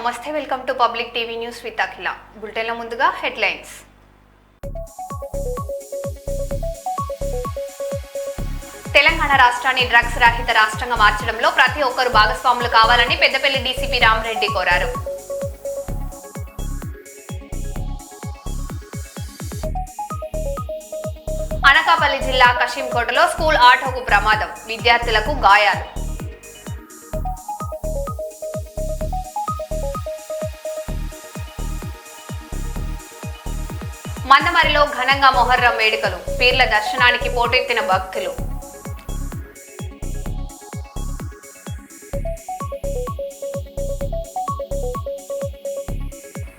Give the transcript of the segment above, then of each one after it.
నమస్తే, welcome to public TV news with Akhila. బులెటిన్ల ముందుగా హెడ్లైన్స్. తెలంగాణ రాష్ట్రాన్ని డ్రగ్స్ రహిత రాష్ట్రంగా మార్చడంలో ప్రతి ఒక్కరూ భాగస్వాములు కావాలని పెద్దపల్లి డీసీపీ రామరెడ్డి కోరారు. అనకాపల్లి జిల్లా కశింకోటలో స్కూల్ ఆటోకు ప్రమాదం, విద్యార్థులకు గాయాలు. మందమరిలో ఘనంగా మొహర్రం వేడుకలు, పీర్ల దర్శనానికి పోటెత్తిన భక్తులు.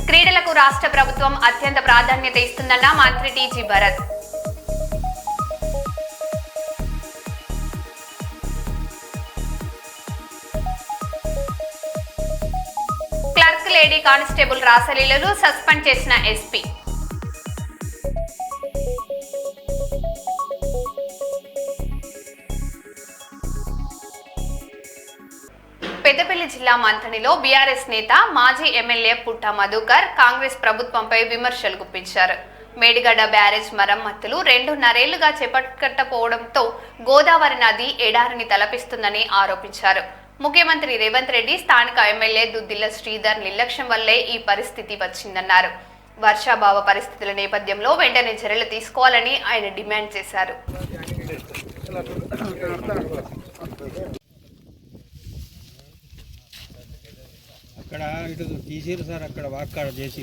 క్రీడలకు రాష్ట్ర ప్రభుత్వం అత్యంత ప్రాధాన్యత ఇస్తుందన్న మంత్రి TG Bharat. Clerk lady constable రాసలీలలు సస్పెండ్ చేసిన ఎస్పీ. పెద్దపల్లి జిల్లా మంథనిలో బీఆర్ఎస్ నేత మాజీ ఎమ్మెల్యే పుట్ట మధుకర్ కాంగ్రెస్ ప్రభుత్వంపై విమర్శలు గుప్పించారు. మేడిగడ్డ బ్యారేజ్ మరమ్మతులు 2.5 ఏళ్లుగా చేపట్టకపోవడంతో గోదావరి నది ఎడారిని తలపిస్తుందని ఆరోపించారు. ముఖ్యమంత్రి రేవంత్ రెడ్డి, స్థానిక ఎమ్మెల్యే దుద్దిల్ల శ్రీధర్ నిర్లక్ష్యం వల్లే ఈ పరిస్థితి వచ్చిందన్నారు. వర్షాభావ పరిస్థితుల నేపథ్యంలో వెంటనే చర్యలు తీసుకోవాలని ఆయన డిమాండ్ చేశారు. అక్కడ ఇటు తీసిరు సార్, అక్కడ వాక్కాడ చేసి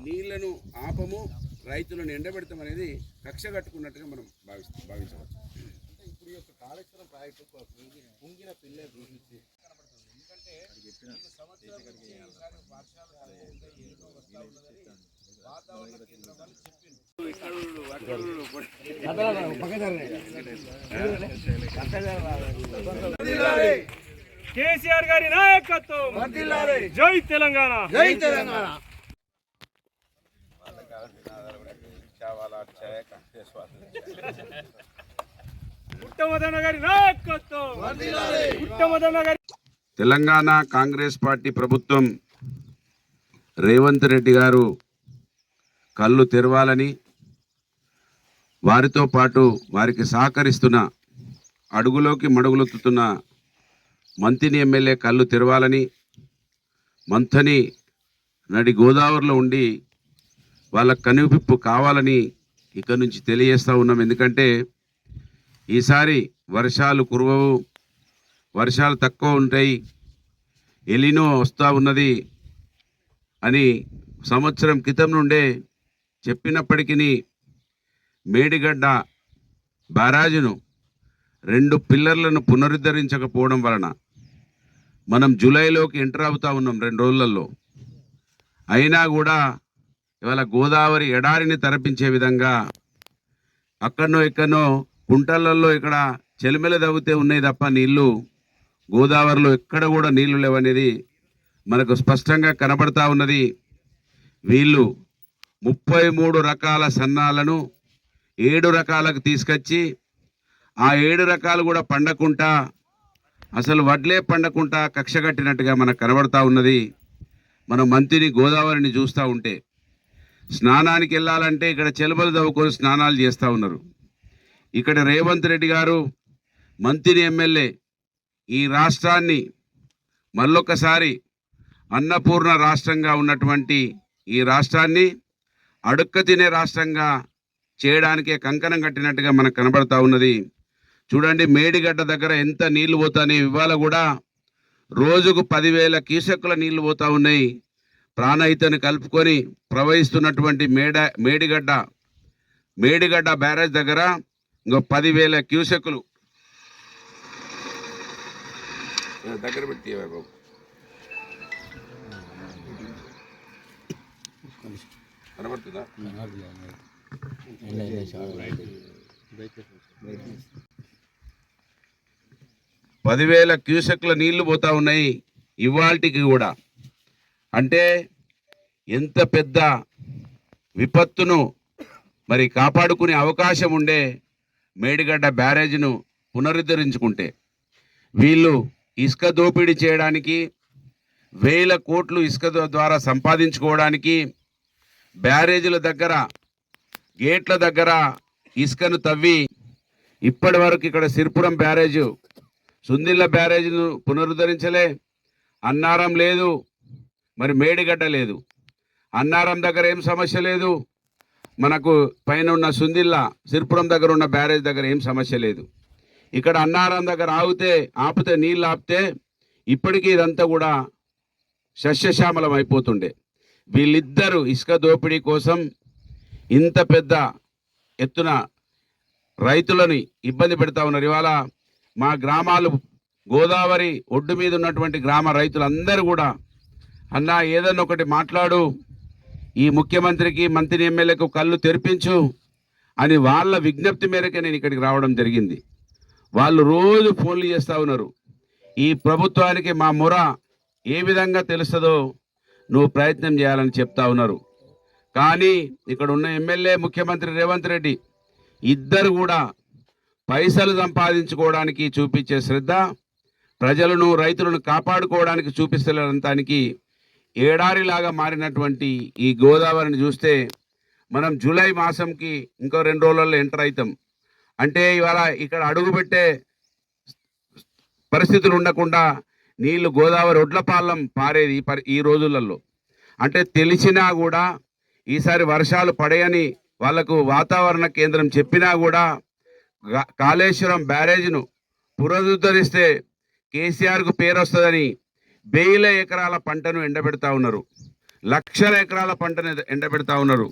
నీళ్లను ఆపము, రైతులను ఎండబెడతామనేది కక్ష కట్టుకున్నట్టుగా మనం భావించవచ్చు. ఇప్పుడు ఈ కాళేశ్వరం ప్రాజెక్టు పొంగిన పిల్లే చూసి ఎందుకంటే వాతావరణ కేంద్రం వాళ్ళు చెప్పింది. కేసీఆర్ గారి నాయకత్వం, జై తెలంగాణ, జై తెలంగాణ. తెలంగాణ కాంగ్రెస్ పార్టీ ప్రభుత్వం రేవంత్ రెడ్డి గారు కళ్ళు తెరవాలని, వారితో పాటు వారికి సహకరిస్తున్న అడుగులోకి మడుగులొత్తుతున్న మంథని ఎమ్మెల్యే కళ్ళు తెరవాలని, మంథని నడి గోదావరిలో ఉండి వాళ్ళ కనువిప్పు కావాలని ఇక్కడ నుంచి తెలియజేస్తూ ఉన్నాం. ఎందుకంటే ఈసారి వర్షాలు కురవవు, వర్షాలు తక్కువ ఉంటాయి, ఎలినో వస్తూ ఉన్నది అని సంవత్సరం క్రితం నుండే చెప్పినప్పటికీ మేడిగడ్డ బ్యారాజును 2 పిల్లర్లను పునరుద్ధరించకపోవడం వలన మనం జూలైలోకి ఎంటర్ అవుతూ ఉన్నాం 2 రోజులలో. అయినా కూడా ఇవాళ గోదావరి ఎడారిని తరపించే విధంగా అక్కడనో ఇక్కడనో కుంటలలో ఇక్కడ చెలిమెల తవ్వితే ఉన్నాయి తప్ప నీళ్లు గోదావరిలో ఎక్కడ కూడా నీళ్లు లేవనేది మనకు స్పష్టంగా కనబడతా ఉన్నది. వీళ్ళు 33 రకాల సన్నాలను 7 రకాలకు తీసుకొచ్చి ఆ 7 రకాలు కూడా పండకుండా, అసలు వడ్లే పండకుండా కక్ష కట్టినట్టుగా మనకు కనబడతా ఉన్నది. మనం మంత్రిని గోదావరిని చూస్తూ ఉంటే స్నానానికి వెళ్ళాలంటే ఇక్కడ చెలుబలు తవ్వుకొని స్నానాలు చేస్తూ ఉన్నారు. ఇక్కడ రేవంత్ రెడ్డి గారు మంత్రి ఎమ్మెల్యే ఈ రాష్ట్రాన్ని మళ్ళొకసారి అన్నపూర్ణ రాష్ట్రంగా ఉన్నటువంటి ఈ రాష్ట్రాన్ని అడుక్క తినే రాష్ట్రంగా చేయడానికే కంకణం కట్టినట్టుగా మనకు కనబడతా ఉన్నది. చూడండి, మేడిగడ్డ దగ్గర ఎంత నీళ్లు పోతాయి. ఇవాళ కూడా రోజుకు 10,000 క్యూసెక్కుల నీళ్లు పోతూ ఉన్నాయి. ప్రాణహితను కలుపుకొని ప్రవహిస్తున్నటువంటి మేడిగడ్డ బ్యారేజ్ దగ్గర ఇంకో 10,000 క్యూసెక్కులు దగ్గర పెట్టి కనబడుతుందా? పదివేల క్యూసెక్ల నీళ్లు పోతా ఉన్నాయి ఇవాల్టికి కూడా. అంటే ఎంత పెద్ద విపత్తును మరి కాపాడుకునే అవకాశం ఉండే మేడిగడ్డ బ్యారేజ్ను పునరుద్ధరించుకుంటే, వీళ్ళు ఇసుక దోపిడీ చేయడానికి, వేల కోట్లు ఇసుక ద్వారా సంపాదించుకోవడానికి, బ్యారేజీల దగ్గర గేట్ల దగ్గర ఇసుకను తవ్వి ఇప్పటి వరకు ఇక్కడ సిరిపురం బ్యారేజ్, సుందిళ్ళ బ్యారేజ్ను పునరుద్ధరించలే. అన్నారం లేదు, మరి మేడిగడ్డ లేదు. అన్నారం దగ్గర ఏం సమస్య లేదు, మనకు పైన ఉన్న సుందిళ్ళ సిరిపురం దగ్గర ఉన్న బ్యారేజ్ దగ్గర ఏం సమస్య లేదు. ఇక్కడ అన్నారం దగ్గర ఆపితే నీళ్ళు ఆపితే ఇప్పటికీ ఇదంతా కూడా సస్యశ్యామలం అయిపోతుండే. వీళ్ళిద్దరూ ఇసుక దోపిడీ కోసం ఇంత పెద్ద ఎత్తున రైతులని ఇబ్బంది పెడతా ఉన్నారు. ఇవాళ మా గ్రామాలు గోదావరి ఒడ్డు మీద ఉన్నటువంటి గ్రామ రైతులందరూ కూడా, అన్నా ఏదన్నా ఒకటి మాట్లాడు, ఈ ముఖ్యమంత్రికి మంత్రి ఎమ్మెల్యేకు కళ్ళు తెరిపించు అని వాళ్ళ విజ్ఞప్తి మేరకే నేను ఇక్కడికి రావడం జరిగింది. వాళ్ళు రోజు ఫోన్లు చేస్తూ ఉన్నారు. ఈ ప్రభుత్వానికి మా మొర ఏ విధంగా తెలుస్తుందో నువ్వు ప్రయత్నం చేయాలని చెప్తా ఉన్నారు. కానీ ఇక్కడ ఉన్న ఎమ్మెల్యే ముఖ్యమంత్రి రేవంత్ రెడ్డి ఇద్దరు కూడా పైసలు సంపాదించుకోవడానికి చూపించే శ్రద్ధ, ప్రజలను రైతులను కాపాడుకోవడానికి చూపిస్తలేనంతానికి ఏడారిలాగా మారినటువంటి ఈ గోదావరిని చూస్తే మనం జూలై మాసంకి ఇంకో 2 రోజులలో ఎంటర్ అవుతాం. అంటే ఇవాళ ఇక్కడ అడుగుపెట్టే పరిస్థితులు ఉండకుండా నీళ్లు గోదావరి ఒడ్లపాలెం పారేది ఈ రోజులలో. అంటే తెలిసినా కూడా ఈసారి వర్షాలు పడయని వాళ్లకు వాతావరణ కేంద్రం చెప్పినా కూడా కాళేశ్వరం బ్యారేజ్ను పునరుద్ధరిస్తే కేసీఆర్కు పేరు వస్తుందని వేల ఎకరాల పంటను ఎండబెడతా ఉన్నారు, లక్షల ఎకరాల పంటను ఎండబెడతా ఉన్నారు.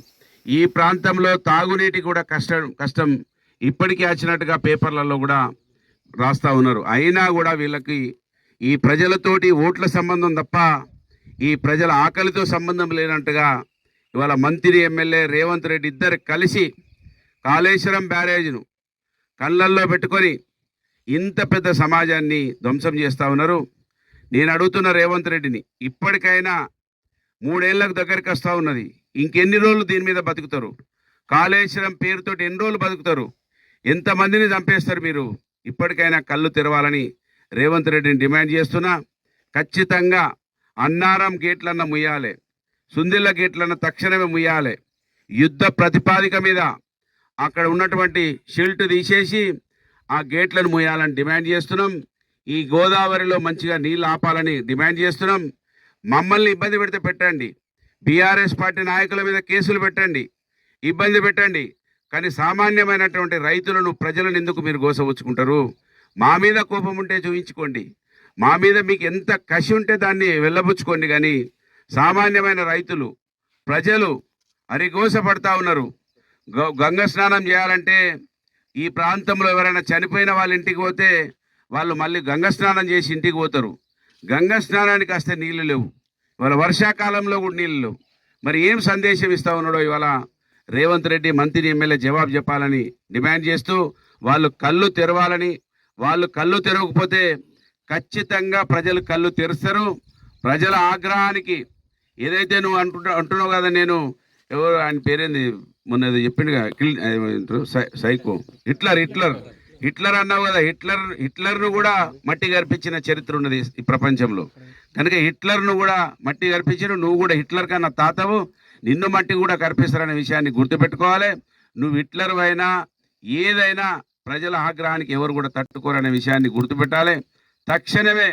ఈ ప్రాంతంలో తాగునీటి కూడా కష్టం ఇప్పటికీ వచ్చినట్టుగా పేపర్లలో కూడా రాస్తా ఉన్నారు. అయినా కూడా వీళ్ళకి ఈ ప్రజలతోటి ఓట్ల సంబంధం తప్ప ఈ ప్రజల ఆకలితో సంబంధం లేనట్టుగా ఇవాళ మంత్రి ఎమ్మెల్యే రేవంత్ రెడ్డి ఇద్దరు కలిసి కాళేశ్వరం బ్యారేజ్ను కళ్ళల్లో పెట్టుకొని ఇంత పెద్ద సమాజాన్ని ధ్వంసం చేస్తూ ఉన్నారు. నేను అడుగుతున్న రేవంత్ రెడ్డిని, ఇప్పటికైనా 3 ఏళ్ళకు దగ్గరికి వస్తూ ఉన్నది, ఇంకెన్ని రోజులు దీని మీద బతుకుతారు? కాళేశ్వరం పేరుతోటి ఎన్ని రోజులు బతుకుతారు? ఎంతమందిని చంపేస్తారు మీరు? ఇప్పటికైనా కళ్ళు తెరవాలని రేవంత్ రెడ్డిని డిమాండ్ చేస్తున్నా. ఖచ్చితంగా అన్నారం గేట్లన్న ముయ్యాలి, సుందిళ్ళ గేట్లన్న తక్షణమే ముయ్యాలి. యుద్ధ ప్రతిపాదిక మీద అక్కడ ఉన్నటువంటి షిల్ట్ తీసేసి ఆ గేట్లను ముయ్యాలని డిమాండ్ చేస్తున్నాం. ఈ గోదావరిలో మంచిగా నీళ్ళు ఆపాలని డిమాండ్ చేస్తున్నాం. మమ్మల్ని ఇబ్బంది పెడితే పెట్టండి, బీఆర్ఎస్ పార్టీ నాయకుల మీద కేసులు పెట్టండి, ఇబ్బంది పెట్టండి. కానీ సామాన్యమైనటువంటి రైతులను, ప్రజలను ఎందుకు మీరు గోసవుచ్చుకుంటారు? మా మీద కోపం ఉంటే చూపించుకోండి, మా మీద మీకు ఎంత కసి ఉంటే దాన్ని వెళ్ళబుచ్చుకోండి. కానీ సామాన్యమైన రైతులు, ప్రజలు అరిగోసపడతా ఉన్నారు. గంగ స్నానం చేయాలంటే ఈ ప్రాంతంలో ఎవరైనా చనిపోయిన వాళ్ళ ఇంటికి పోతే వాళ్ళు మళ్ళీ గంగ స్నానం చేసి ఇంటికి పోతారు. గంగ స్నానానికి వస్తే నీళ్లు లేవు, ఇవాళ వర్షాకాలంలో కూడా నీళ్ళు లేవు. మరి ఏం సందేశం ఇస్తా ఉన్నాడో ఇవాళ రేవంత్ రెడ్డి మంత్రి ఎమ్మెల్యే జవాబు చెప్పాలని డిమాండ్ చేస్తూ, వాళ్ళు కళ్ళు తెరవాలని. వాళ్ళు కళ్ళు తెరవకపోతే ఖచ్చితంగా ప్రజలు కళ్ళు తెరుస్తారు. ప్రజల ఆగ్రహానికి ఏదైతే నువ్వు అంటున్నావు కదా, నేను ఎవరు ఆయన పేరేంది మొన్న చెప్పిండుగా, సైకో హిట్లర్ అన్నావు కదా, హిట్లర్ను కూడా మట్టి గర్పించిన చరిత్ర ఉన్నది ఈ ప్రపంచంలో. కనుక హిట్లర్ను కూడా మట్టి గర్పించిన, నువ్వు కూడా హిట్లర్ కన్నా తాతవు, నిన్ను మట్టి కూడా కర్పిస్తారనే విషయాన్ని గుర్తుపెట్టుకోవాలి. నువ్వు హిట్లర్ అయినా ఏదైనా ప్రజల ఆగ్రహానికి ఎవరు కూడా తట్టుకోరనే విషయాన్ని గుర్తుపెట్టాలి. తక్షణమే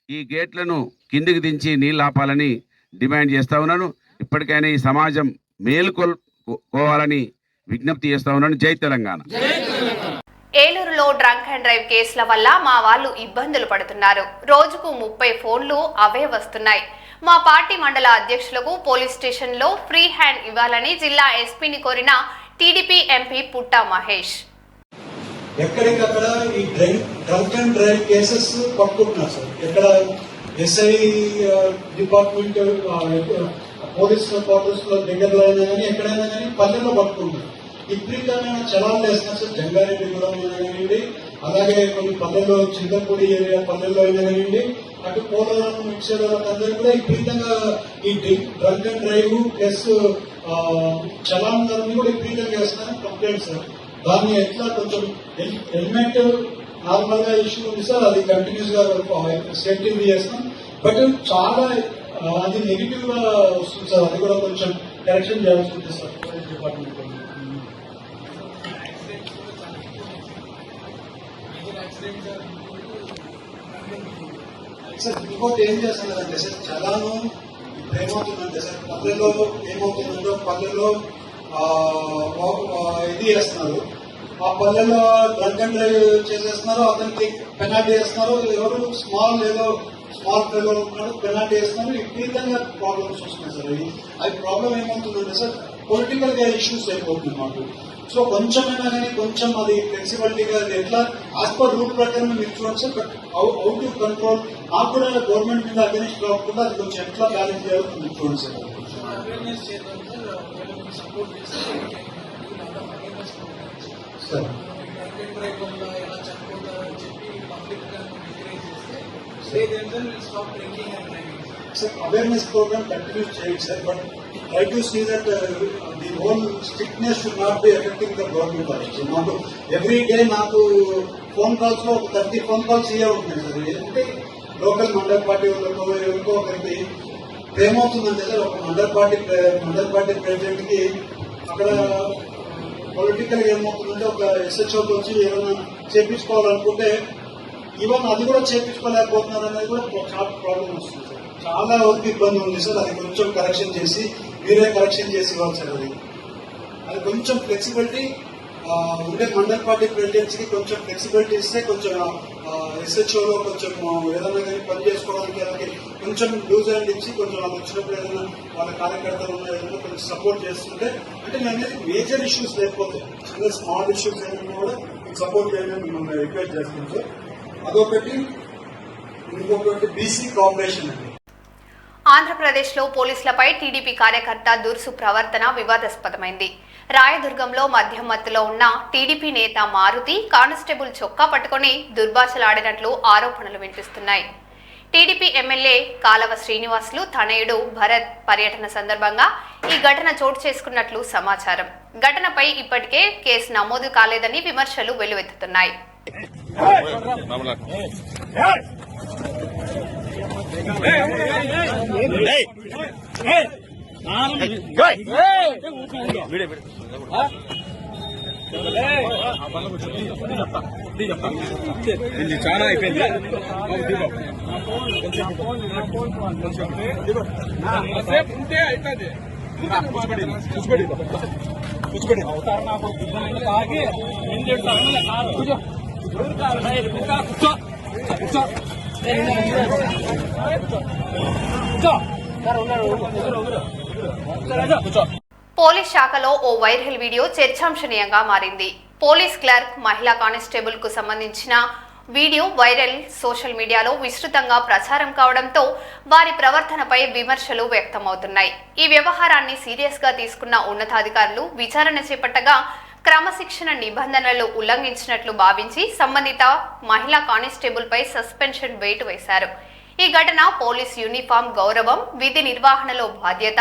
ఈ గేట్లను కిందికి దించి నీళ్ళు ఆపాలని డిమాండ్ చేస్తా ఉన్నాను. ఇప్పటికైనా ఈ సమాజం మేలుకోవాలని విజ్ఞప్తి చేస్తా ఉన్నాను. జై తెలంగాణ. ఏలూరులో డ్రంక్ అండ్ డ్రైవ్ కేసుల వల్ల మా వాళ్ళు ఇబ్బందులు పడుతున్నారు. రోజుకు 30 ఫోన్లు అవే వస్తున్నాయి. మా పార్టీ మండల అధ్యక్షులకు పోలీస్ స్టేషన్లో ఫ్రీ హ్యాండ్ ఇవ్వాలని జిల్లా ఎస్పీని కోరిన టీడీపీ ఎంపీ పుట్టా మహేష్. ఎక్కడికక్కడ ఈ డ్రంక్ అండ్ డ్రైవ్ కేసెస్ పట్టుకుంటున్నారు సార్. ఎక్కడ ఎస్ఐ డిపార్ట్మెంట్, పోలీస్ క్వార్టర్స్ లో దగ్గరలో అయినా కానీ ఎక్కడైనా కానీ పల్లెల్లో పట్టుకుంటున్నారు. విపరీతమైన చలాలు వేస్తున్నారు సార్. జంగారెడ్డిగూడెం కానివ్వండి, అలాగే కొన్ని పల్లెల్లో చింతపూడి ఏరియా పల్లెల్లో అయినా కానివ్వండి, అటు పోలవరం మిక్సర్ అందరూ కూడా విపరీతంగా ఈ drunk and drive plus challan ధరని కూడా విపరీతంగా వేస్తున్నారని కంప్లైంట్ సార్. దాన్ని ఎట్లా కొంచెం హెల్మెట్ నార్మల్ గా ఇష్యూ ఉంది సార్, అది కంటిన్యూస్ గా సేఫ్టీ చేస్తాం. బట్ చాలా అది నెగిటివ్ గా వస్తుంది సార్, అది కూడా కొంచెం కరెక్షన్ చేయాల్సి ఉంటుంది సార్ పోలీస్ డిపార్ట్మెంట్. సార్ ఇంకోటి ఏం చేస్తున్నారంటే సార్, చలాను ఇప్పుడు ఏమవుతుందంటే సార్, పల్లెల్లో ఏమవుతుందంటే పల్లెల్లో ఇది చేస్తున్నారు, ఆ పల్లెల్లో డ్రంక్ అండ్ డ్రైవ్ చేసేస్తున్నారు, అతనికి పెనాల్టీ వేస్తున్నారు. ఎవరు స్మాల్ పిల్లలు ఉన్నాడు పెనాల్టీ వేస్తున్నారు. విపరీతంగా ప్రాబ్లమ్స్ వస్తున్నాయి సార్. అది ప్రాబ్లం ఏమవుతుందంటే సార్, పొలిటికల్ గా ఇష్యూస్ అయిపోతుంది మాకు. సో కొంచెమైనా కానీ కొంచెం అది ఫ్లెక్సిబిలిటీగా ఎట్లా యాజ్ పర్ రూల్ ప్రకారం మీరు చూడండి sir. But how to control నాకు కూడా గవర్నమెంట్ మీద అగెనిస్ట్ కాకుండా అది కొంచెం ఎట్లా బ్యాలెన్స్ చేయాలో మీరు చూడండి sir. Sir awareness programme continue చేయండి sir. But try to see that the whole strictness should not be affecting the government also. నాకు ఎవ్రీ డే నాకు ఫోన్ కాల్స్ లో 30 ఫోన్ కాల్స్ ఇవే ఉంటున్నాయి సార్. అంటే లోకల్ మండల్ పార్టీ వాళ్ళతో ఎవరికో ఒకరికి ఏమవుతుందంటే సార్, ఒక మండల్ పార్టీ ప్రెసిడెంట్ కి అక్కడ పొలిటికల్ ఏమవుతుందంటే ఒక ఎస్హెచ్ఓకి వచ్చి ఏమైనా చేపించుకోవాలనుకుంటే ఈవెన్ అది కూడా చేపించుకోలేకపోతున్నారు అనేది కూడా చాలా ప్రాబ్లం వస్తుంది సార్. చాలా వరకు ఇబ్బంది ఉంది సార్. అది కొంచెం కరెక్షన్ చేసి మీరే కరెక్షన్ చేసి ఇవ్వాలి సార్. అది కొంచెం ఫ్లెక్సిబిలిటీ ఉండే మండల్ పార్టీ ప్రెసిడెంట్స్ కి కొంచెం ఫ్లెక్సిబిలిటీ ఇస్తే కొంచెం ఎస్హెచ్ఓలో కొంచెం ఏదైనా కానీ పని చేసుకోవడానికి వాళ్ళకి కొంచెం లూజ్ హ్యాండ్ ఇచ్చి కొంచెం వాళ్ళు వచ్చినప్పుడు ఏదైనా వాళ్ళ కార్యకర్తలు ఉన్న ఏదైనా కొంచెం సపోర్ట్ చేస్తుంటే, అంటే నేను మేజర్ ఇష్యూస్ లేకపోతే చిన్న స్మాల్ ఇష్యూస్ ఏమైనా కూడా సపోర్ట్ చేయడం మిమ్మల్ని రిక్వెస్ట్ చేస్తాం సార్. అదొకటి. ఇంకొకటి బీసీ కోఆపరేషన్ అండి. ఆంధ్రప్రదేశ్లో పోలీసులపై టీడీపీ కార్యకర్త దుర్సు ప్రవర్తన వివాదాస్పదమైంది. రాయదుర్గంలో మద్యం మత్తులో ఉన్న టీడీపీ నేత మారుతి కానిస్టేబుల్ చొక్కా పట్టుకుని దుర్భాషలాడినట్లు ఆరోపణలు వినిపిస్తున్నాయి. టీడీపీ ఎమ్మెల్యే కాలవ శ్రీనివాసులు తనయుడు భరత్ పర్యటన సందర్భంగా ఈ ఘటన చోటు చేసుకున్నట్లు సమాచారం. ఘటనపై ఇప్పటికే కేసు నమోదు కాలేదని విమర్శలు వెల్లువెత్తుతున్నాయి. చాలా అయిపోయింది. ఉంటే అవుతుంది. కూర్చోబెట్టి తాగి కూర్చో కూర్చో పోలీస్ శాఖలో ఓ వైరల్ వీడియో చర్చాంశనీయంగా మారింది. పోలీస్ క్లర్క్ మహిళా కానిస్టేబుల్ కు సంబంధించిన వీడియో వైరల్ సోషల్ మీడియాలో విస్తృతంగా ప్రచారం కావడంతో వారి ప్రవర్తనపై విమర్శలు వ్యక్తమవుతున్నాయి. ఈ వ్యవహారాన్ని సీరియస్ గా తీసుకున్న ఉన్నతాధికారులు విచారణ చేపట్టగా క్రమశిక్షణ నిబంధనలు ఉల్లంఘించినట్లు భావించి సంబంధిత మహిళా కానిస్టేబుల్ పై సస్పెన్షన్ వేటు వేశారు. ఈ ఘటన పోలీస్ యూనిఫామ్ గౌరవం, విధి నిర్వహణలో బాధ్యత,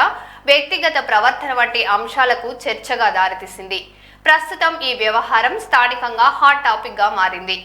వ్యక్తిగత ప్రవర్తన వంటి అంశాలకు చర్చగా దారితీసింది. ప్రస్తుతం ఈ వ్యవహారం స్థానికంగా హాట్ టాపిక్ గా మారింది.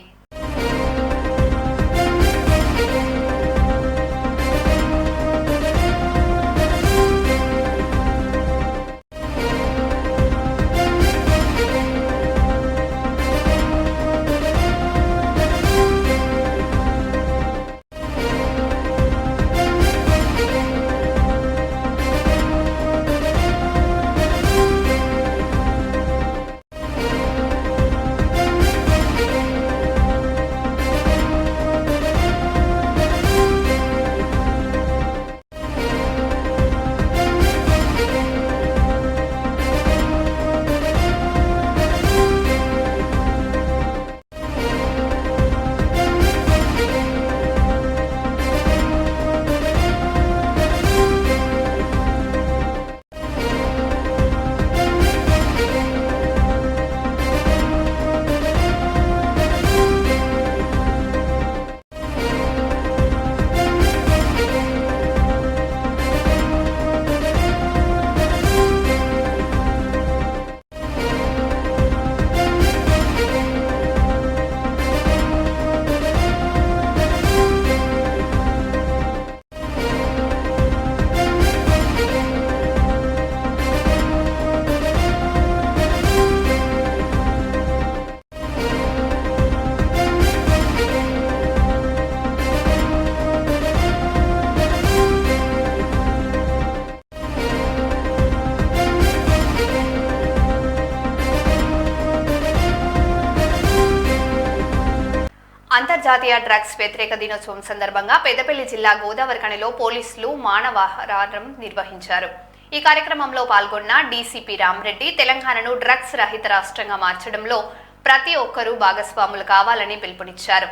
అంతర్జాతీయ డ్రగ్స్ వ్యతిరేక దినోత్సవం సందర్భంగా పెద్దపల్లి జిల్లా గోదావరిఖనిలో పోలీసులు మానవహారం నిర్వహించారు. ఈ కార్యక్రమంలో పాల్గొన్న డీసీపీ రామరెడ్డి తెలంగాణను డ్రగ్స్ రహిత రాష్ట్రంగా మార్చడంలో ప్రతి ఒక్కరూ భాగస్వాములు కావాలని పిలుపునిచ్చారు.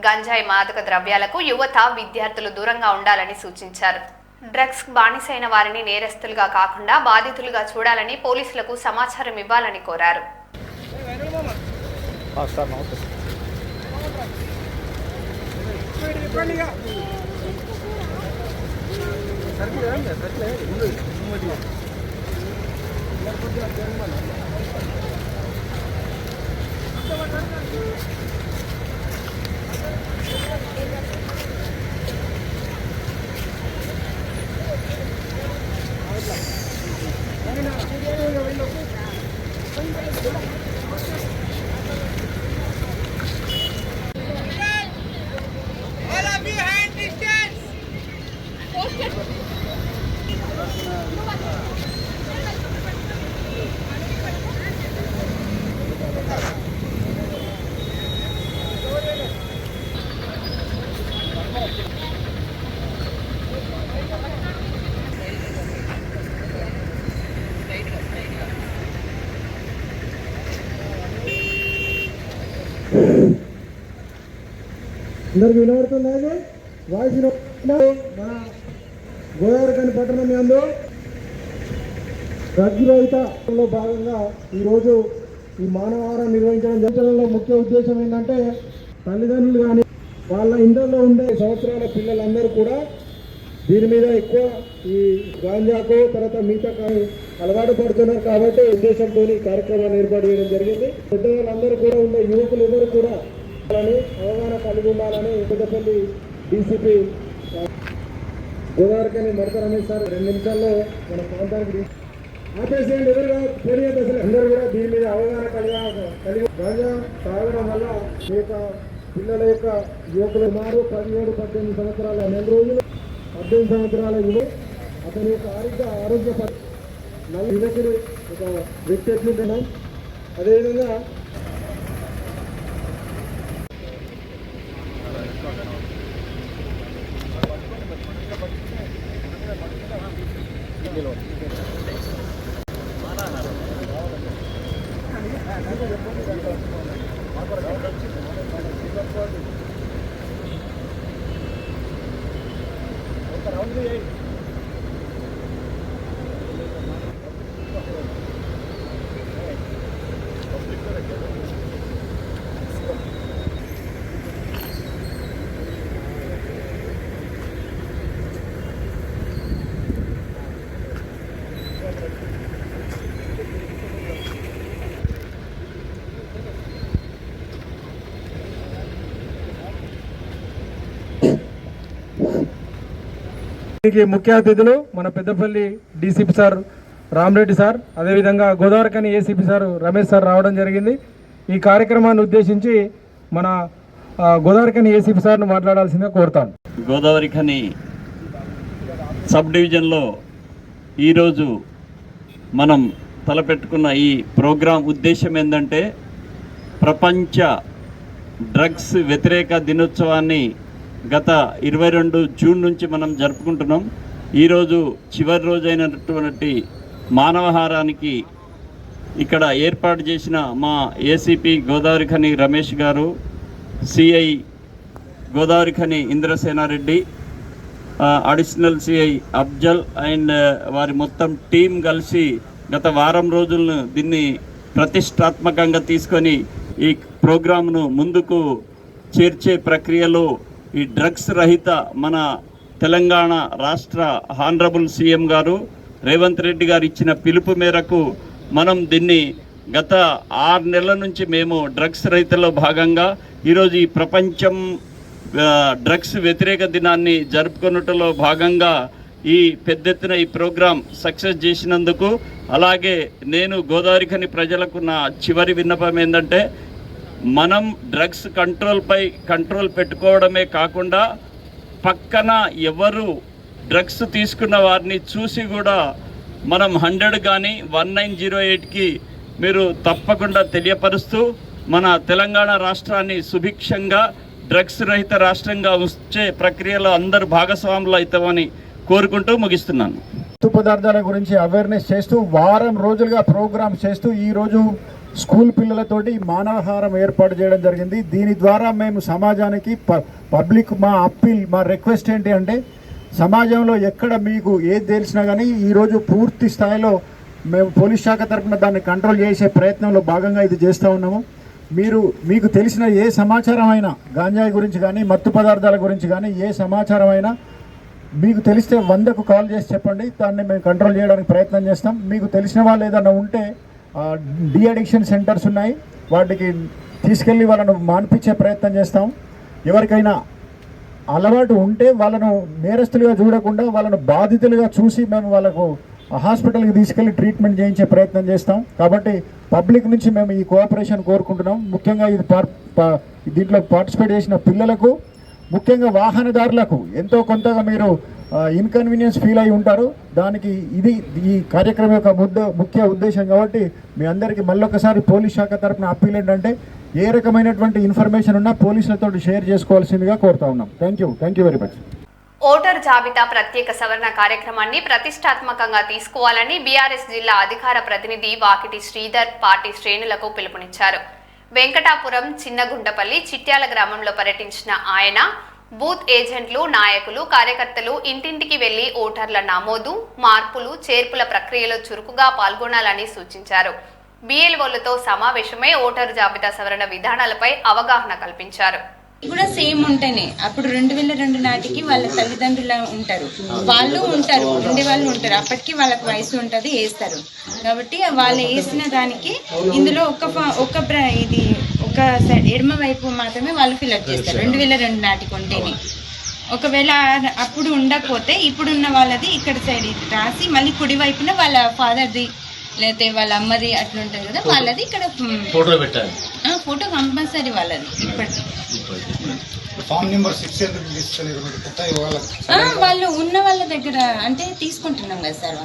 గంజాయి మాదక ద్రవ్యాలకు యువత విద్యార్థులు దూరంగా ఉండాలని సూచించారు. డ్రగ్స్ బానిసైన వారిని నేరస్తులుగా కాకుండా బాధితులుగా చూడాలని పోలీసులకు సమాచారం ఇవ్వాలని కోరారు. అందరికి వినబడుతుంది. వాయిస్ మన గోదావరిఖని పట్టణం యందు డ్రగ్స్ రహితలో భాగంగా ఈరోజు ఈ మానవహారం నిర్వహించడం జరగడంలో ముఖ్య ఉద్దేశం ఏంటంటే తల్లిదండ్రులు కానీ వాళ్ళ ఇంట్లో ఉండే సంవత్సరాల పిల్లలందరూ కూడా దీని మీద ఎక్కువ ఈ గాంజాకు తర్వాత మిగతా కానీ అలవాటు పడుతున్నారు. కాబట్టి ఉద్దేశంతో ఈ కార్యక్రమాన్ని ఏర్పాటు చేయడం జరిగింది. పెద్దవాళ్ళందరూ కూడా ఉండే యువకులు ఎవరు కూడా అవగాహన కలిగి ఉండాలని పెద్దపల్లి డీసీపీ గోదావరిఖని మడత రమేష్ సార్ 2 నిమిషాల్లో మన ప్రాంతానికి ఆపేసేయండి. ఎవరుగా తెలియదు అసలు అందరూ కూడా దీని మీద అవగాహన కలిగి గాంజా తాగడం వల్ల ఈ యొక్క పిల్లల యొక్క యువకులు మారు 17-18 సంవత్సరాల నెల రోజులు 18 సంవత్సరాల యువ అతని యొక్క ఆరోగ్య యువకుడు ఒక వ్యక్తి ఎట్లుంటున్నాం. అదేవిధంగా ముఖ్య అతిథులు మన Peddapalli DCP sir Ramareddy sir, అదేవిధంగా Godavarikhani ACP sir Ramesh sir రావడం జరిగింది. ఈ కార్యక్రమాన్ని ఉద్దేశించి మన గోదావరిఖని ఏసీపీ సార్ను మాట్లాడాల్సిందిగా కోరుతాను. గోదావరిఖని సబ్ డివిజన్లో ఈరోజు మనం తలపెట్టుకున్న ఈ ప్రోగ్రాం ఉద్దేశం ఏంటంటే ప్రపంచ డ్రగ్స్ వ్యతిరేక దినోత్సవాన్ని గత 22 జూన్ నుంచి మనం జరుపుకుంటున్నాం. ఈరోజు చివరి రోజైనటువంటి మానవహారానికి ఇక్కడ ఏర్పాటు చేసిన మా ఏసీపీ గోదావరిఖని రమేష్ గారు, CI Godavarikhani Indrasenareddy, additional CI Afzal and వారి మొత్తం టీం కలిసి గత వారం రోజులను దీన్ని ప్రతిష్టాత్మకంగా తీసుకొని ఈ ప్రోగ్రాంను ముందుకు చేర్చే ప్రక్రియలో ఈ డ్రగ్స్ రహిత మన తెలంగాణ రాష్ట్ర హానరబుల్ సీఎం గారు రేవంత్ రెడ్డి గారు ఇచ్చిన పిలుపు మేరకు మనం దీన్ని గత 6 నెలల నుంచి మేము డ్రగ్స్ రహితలో భాగంగా ఈరోజు ఈ ప్రపంచం డ్రగ్స్ వ్యతిరేక దినాన్ని జరుపుకున్నట్లో భాగంగా ఈ పెద్ద ఎత్తున ఈ ప్రోగ్రాం సక్సెస్ చేసినందుకు, అలాగే నేను గోదావరిఖని ప్రజలకు నా చివరి విన్నపం ఏంటంటే మనం డ్రగ్స్ కంట్రోల్ పెట్టుకోవడమే కాకుండా పక్కన ఎవరు డ్రగ్స్ తీసుకున్న వారిని చూసి కూడా మనం 100 కానీ 1908కి మీరు తప్పకుండా తెలియపరుస్తూ మన తెలంగాణ రాష్ట్రాన్ని సుభిక్షంగా డ్రగ్స్ రహిత రాష్ట్రంగా వచ్చే ప్రక్రియలో అందరూ భాగస్వాములు అవుతామని కోరుకుంటూ ముగిస్తున్నాను. మత్తు పదార్థాల గురించి అవేర్నెస్ చేస్తూ వారం రోజులుగా ప్రోగ్రామ్స్ చేస్తూ ఈరోజు స్కూల్ పిల్లలతోటి మానవహారం ఏర్పాటు చేయడం జరిగింది. దీని ద్వారా మేము సమాజానికి పబ్లిక్ మా అప్పీల్, మా రిక్వెస్ట్ ఏంటి అంటే, సమాజంలో ఎక్కడ మీకు ఏది తెలిసినా కానీ ఈరోజు పూర్తి స్థాయిలో మేము పోలీస్ శాఖ తరఫున దాన్ని కంట్రోల్ చేసే ప్రయత్నంలో భాగంగా ఇది చేస్తూ ఉన్నాము. మీకు తెలిసిన ఏ సమాచారం అయినా, గాంజాయి గురించి కానీ మత్తు పదార్థాల గురించి కానీ ఏ సమాచారం అయినా మీకు తెలిస్తే 100కు కాల్ చేసి చెప్పండి. దాన్ని మేము కంట్రోల్ చేయడానికి ప్రయత్నం చేస్తాం. మీకు తెలిసిన వాళ్ళు ఏదైనా ఉంటే డి అడిక్షన్ సెంటర్స్ ఉన్నాయి, వాటికి తీసుకెళ్ళి వాళ్ళను మాన్పించే ప్రయత్నం చేస్తాం. ఎవరికైనా అలవాటు ఉంటే వాళ్ళను నేరస్తులుగా చూడకుండా వాళ్ళను బాధితులుగా చూసి మేము వాళ్ళకు హాస్పిటల్కి తీసుకెళ్ళి ట్రీట్మెంట్ చేయించే ప్రయత్నం చేస్తాం. కాబట్టి పబ్లిక్ నుంచి మేము ఈ కోఆపరేషన్ కోరుకుంటున్నాం. ముఖ్యంగా ఇది దీంట్లో పార్టిసిపేట్ చేసిన పిల్లలకు, ముఖ్యంగా వాహనదారులకు ఎంతో కొంతగా మీరు ఇన్కన్వీనియన్స్ ఫీల్ అయి ఉంటారు. దానికి ఇది ఈ కార్యక్రమం యొక్క ముఖ్య ఉద్దేశం. కాబట్టి మీ అందరికీ మళ్ళొకసారి పోలీస్ శాఖ తరఫున అప్పీల్ ఏంటంటే, ఏ రకమైనటువంటి ఇన్ఫర్మేషన్ ఉన్నా పోలీసులతో షేర్ చేసుకోవాల్సిందిగా కోరుతా ఉన్నాం. Thank you very much. Voter జాబితా ప్రత్యేక సవరణ కార్యక్రమాన్ని ప్రతిష్టాత్మకంగా తీసుకోవాలని బీఆర్ఎస్ జిల్లా అధికార ప్రతినిధి వాకిటి శ్రీధర్ పార్టీ శ్రేణులకు పిలుపునిచ్చారు. వెంకటాపురం, చిన్నగుంటపల్లి, చిట్యాల గ్రామంలో పర్యటించిన ఆయన బూత్ ఏజెంట్లు, నాయకులు, కార్యకర్తలు ఇంటింటికి వెళ్లి ఓటర్ల నమోదు, మార్పులు, చేర్పుల ప్రక్రియలో చురుకుగా పాల్గొనాలని సూచించారు. BLOలతో సమావేశమై ఓటరు జాబితా సవరణ విధానాలపై అవగాహన కల్పించారు. కూడా సేమ్ ఉంటేనే అప్పుడు 2002 నాటికి వాళ్ళ తల్లిదండ్రులు ఉంటారు, వాళ్ళు ఉంటారు, ఉండే వాళ్ళు ఉంటారు, అప్పటికి వాళ్ళకి వయసు ఉంటుంది, వేస్తారు. కాబట్టి వాళ్ళు వేసిన దానికి ఇందులో ఇది ఒక ఎడమ వైపు మాత్రమే వాళ్ళు ఫిల్అప్ చేస్తారు 2002 నాటికి ఉంటేనే. ఒకవేళ అప్పుడు ఉండకపోతే ఇప్పుడున్న వాళ్ళది ఇక్కడ సైడ్ రాసి మళ్ళీ కుడి వైపున వాళ్ళ ఫాదర్ది లేకపోతే వాళ్ళ అమ్మది అట్లా ఉంటుంది కదా, వాళ్ళది ఇక్కడ ఫోటో పెట్టాలి. ఫోటో కంపల్సరీ వాళ్ళది. ఇప్పటికి వాళ్ళు ఉన్న వాళ్ళ దగ్గర అంటే తీసుకుంటున్నాం కదా సార్.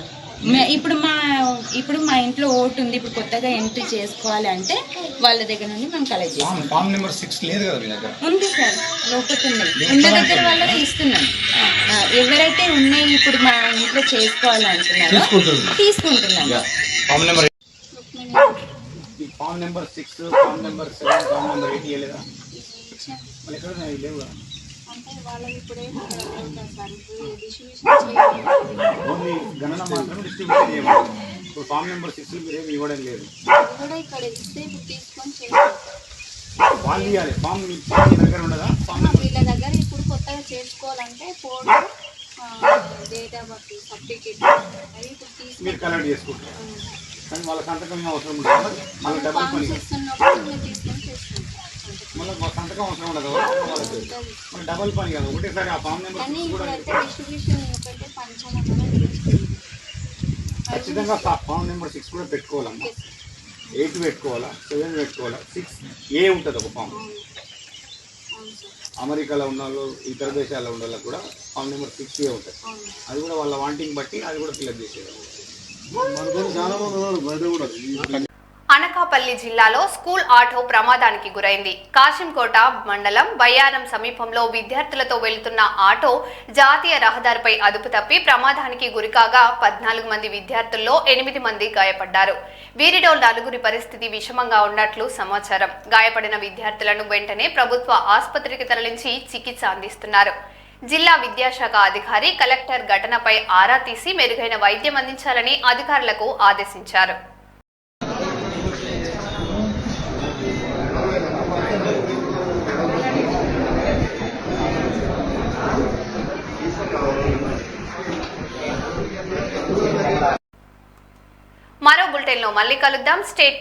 ఇప్పుడు మా ఇంట్లో ఓటు ఉంది, ఇప్పుడు కొత్తగా ఎంట్రీ చేసుకోవాలి అంటే వాళ్ళ దగ్గర నుండి మేము కలెక్ట్ చేస్తాం. ఫామ్ నెంబర్ 6 లేదు కదా మీ దగ్గర? ఉంది సార్, లోపల ఉన్న దగ్గర వాళ్ళకి ఇస్తున్నాం. ఎవరైతే ఉన్నాయి ఇప్పుడు మా ఇంట్లో చేసుకోవాలంటున్నారో తీసుకుంటున్నాం. Form number 6, form number 7, form number 8 లేదా మళ్ళీ ఎక్కడ లేవు అంటే వాళ్ళకి ఇప్పుడే ఓన్లీ గణన మాత్రం డిస్ట్రిబ్యూషన్ చేయబడింది. ఇప్పుడు ఫామ్ నెంబర్ 6 ఏమి ఇవ్వడం లేదు. కూడా ఇక్కడ ఇస్తే తీసుకొని చేయాలి. వాళ్ళు ఇవ్వాలి. ఫామ్ దగ్గర ఉండదా? వీళ్ళ దగ్గర ఇప్పుడు కొత్తగా చేసుకోవాలంటే photo, date of birth certificate అవి ఇప్పుడు తీసుకొని మీరు కలెక్ట్ చేసుకుంటారు. కానీ వాళ్ళ సంతకం అవసరం ఉంటుంది. మళ్ళీ డబుల్ పని తీసుకొని చేసుకుంటాం. మళ్ళీ సంతకం అవసరం ఉండదు, మళ్ళీ డబుల్ పని కదా. ఒకటేసారి ఆ ఫామ్ నెంబర్ డిస్ట్రిబ్యూషన్ ఒకటే పంచాలి. ఖచ్చితంగా ఫామ్ నెంబర్ 6 కూడా పెట్టుకోవాలమ్మా. 8 పెట్టుకోవాలా, 7 పెట్టుకోవాలా, 6A ఉంటుంది ఒక ఫామ్. అమెరికాలో ఉన్న వాళ్ళు, ఇతర దేశాల్లో ఉన్న వాళ్ళకి కూడా ఫామ్ నెంబర్ 6A ఉంటుంది. అది కూడా వాళ్ళ వాంటింగ్ బట్టి అది కూడా ఫిల్అప్ చేసేది. అనకాపల్లి జిల్లాలో స్కూల్ ఆటో ప్రమాదానికి గురైంది. కాశింకోట మండలం బయ్యారం సమీపంలో విద్యార్థులతో వెళుతున్న ఆటో జాతీయ రహదారిపై అదుపు తప్పి ప్రమాదానికి గురికాగా 14 మంది విద్యార్థుల్లో 8 మంది గాయపడ్డారు. వీరిలో 4 పరిస్థితి విషమంగా ఉన్నట్లు సమాచారం. గాయపడిన విద్యార్థులను వెంటనే ప్రభుత్వ ఆసుపత్రికి తరలించి చికిత్స అందిస్తున్నారు. జిల్లా విద్యాశాఖ అధికారి కలెక్టర్ ఘటనపై ఆరా తీసి మెరుగైన వైద్యం అందించాలని అధికారులకు ఆదేశించారు. మరో బులెటిన్లో మళ్ళీ కలుద్దాం. Stay tuned.